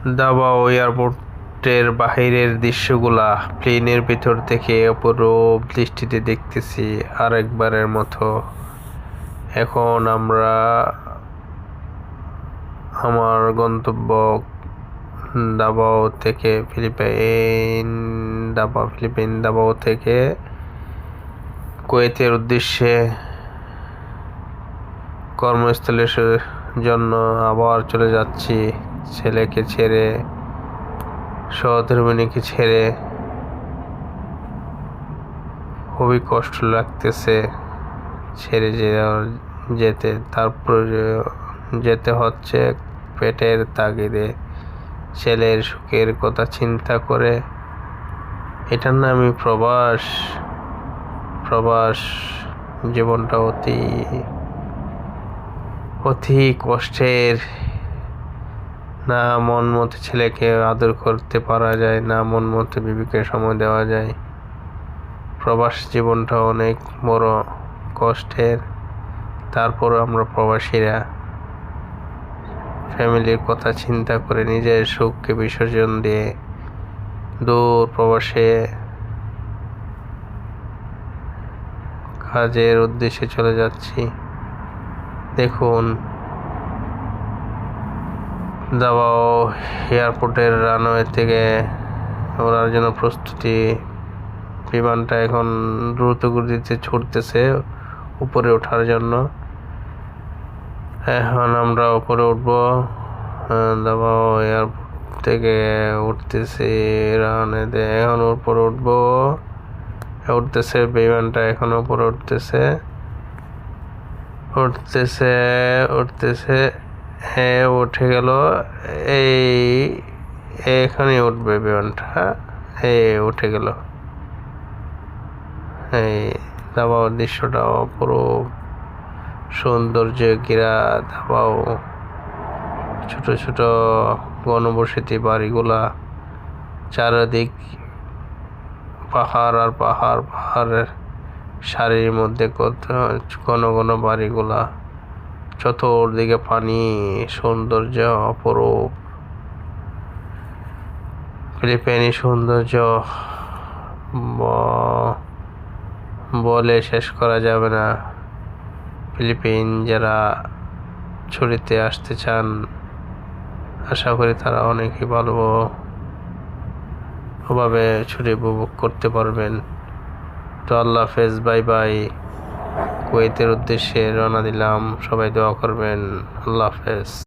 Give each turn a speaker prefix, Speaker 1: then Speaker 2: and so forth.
Speaker 1: দাবাও এয়ারপোর্টের বাহিরের দৃশ্যগুলা প্লেনের ভিতর থেকে অপরূপ দৃষ্টিতে দেখতেছি আরেকবারের মতো। এখন আমরা আমার গন্তব্য দাবাও থেকে দাবাও থেকে কুয়েতের উদ্দেশ্যে কর্মস্থলের জন্য আবার চলে যাচ্ছি। ছেলেকে ছেড়ে, সহধর্মিণীকে ছেড়ে খুবই কষ্ট লাগতেছে ছেড়ে যেতে। তারপর যেতে হচ্ছে পেটের তাগিদে, ছেলের সুখের কথা চিন্তা করে। এটার নামই প্রবাস। জীবনটা অতি কষ্টের। না মন মতো ছেলেকে আদর করতে পারা যায়, না মন মতো বিবিকে সময় দেওয়া যায়। প্রবাস জীবনটা অনেক বড় কষ্টের। তারপর আমরা প্রবাসীরা ফ্যামিলির কথা চিন্তা করে নিজের সুখকে বিসর্জন দিয়ে দূর প্রবাসে কাজের উদ্দেশ্যে চলে যাচ্ছি। দেখুন, দাবাও এয়ারপোর্টের রানওয়ে থেকে ওড়ার জন্য প্রস্তুতি। বিমানটা এখন দ্রুত গতিতে ছুটতেছে উপরে ওঠার জন্য। এখন আমরা উপরে উঠবো। দাবাও এয়ারপোর্ট থেকে উঠতেছি রানওয়েতে। এখন উপরে উঠতেছে বিমানটা, এখন উপরে উঠতেছে। হ্যাঁ, উঠে গেল। এখানে উঠবে বিমানটা। উঠে গেল। দাবাও দৃশ্যটা অপরূপ সৌন্দর্য ঘেরা। দাবাও ছোট ছোট ঘনবসতি বাড়িগুলা, চারিদিক পাহাড় আর পাহাড়ের সারির মধ্যে ঘন ঘন বাড়িগুলা, চতুর্দিকে পানি, সৌন্দর্য অপরূপ। ফিলিপাইনি সৌন্দর্য বলে শেষ করা যাবে না। ফিলিপাইন যারা ছুটিতে আসতে চান, আশা করি তারা অনেকই ভালোভাবে ছুটি উপভোগ করতে পারবেন। তো আল্লাহ হাফেজ, বাই বাই। কুয়েতের উদ্দেশ্যে রওনা দিলাম। সবাই দোয়া করবেন। আল্লাহ হাফেজ।